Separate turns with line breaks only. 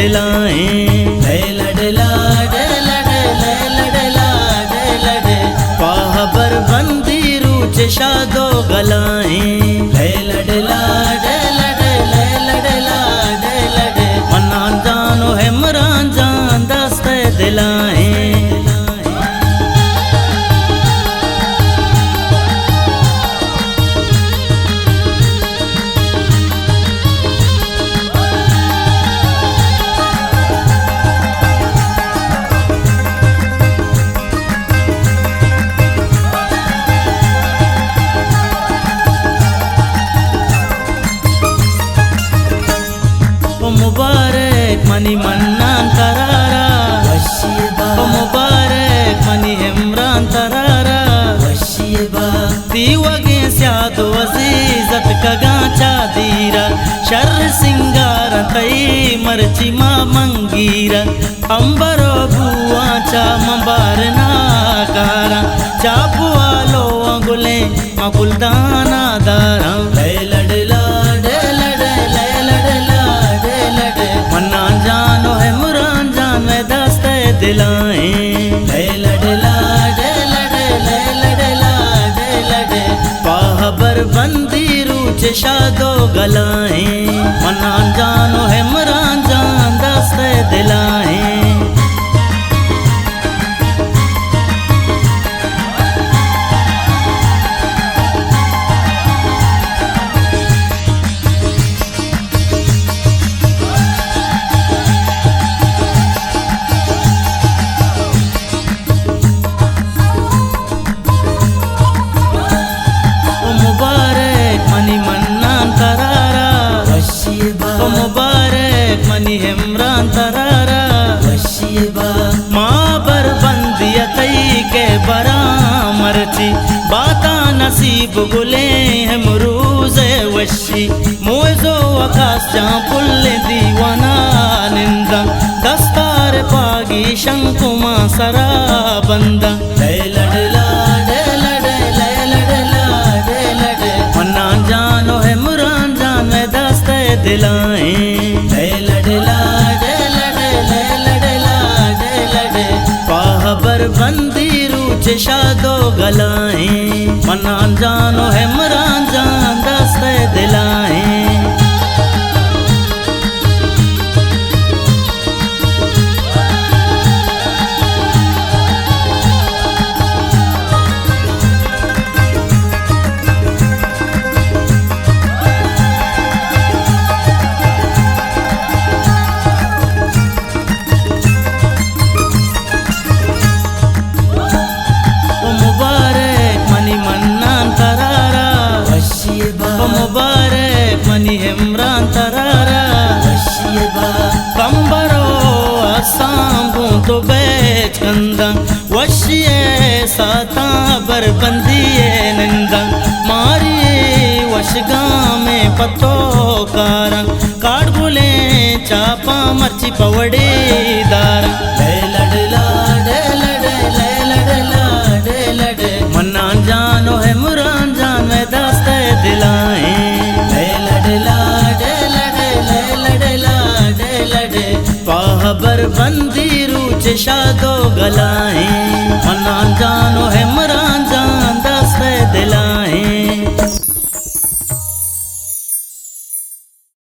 दिलाए। ले लड़ लाड लड़ ले लड़ लाड लड़ पाहबर बंदी रूच शादो गलाए। ले लड़ लाड लड़ ले लड़ लाड लड़ मना जानो है मरान जान दस्ते दिलाए। मुबारक मनी मन्नान तरारा वशीबा मुबारक मनी इमरान तरारा वशीबा दीवगे स्यादो अजीजत कगा चादीरा शर सिंगार तई मर्ची मा मंगीरा अंबरो बुआ चा मबारना कारा चापुआ लो अंगुले मकुलदाना दारा। ले लड़ लाड लड़ ले लड़ लाड लड़ मन्ना जानो है मुरान जान में दस्ते दिलाए। ले लड़ लाड लड़ ले लड़ लाड लड़ पाहबर बंदी रूच शादो गलाए। मन्ना जानो है मुरान जान दस्ते दिलाए। मुबारक मनी इमरान तरारा वशीबा माँ बर बंदिया तई के बरा मरची बाता नसीब गुले है मरूज़े वशी मोज़ो वकास जा पुल्ले दीवाना निंदा दस्तार पागी शंकुमा सरा बंदा। ले लड़ लाड लड़ ले लड़ लाड लड़ मन्ना जानो है मुरान जान में दस्ते दिलाए। ले लड़ लाड लड़ ले लड़ लाड लड़ पाहबर बंदी रूच शादो गलाए। मना जानो है मुरान जान दस्ते दिलाए। मुबारक मनी इमरान तरारा वशीबा कंबरो असांबू तो बैच कंदा वशिए साता बर बंदिए नंदा मारी वशगा में पतो कारा काट गुले चापा मर्ची पवड़े दारा। ले लड़ लाड लड़ ले लड़ लाड लड़ मन्ना जानो है मुरान जान में दस्ते दिलाए। ले लड़ लाड लड़ ले लड़ लाड लड़ पाहबर बंदी रूच शादो गलाए।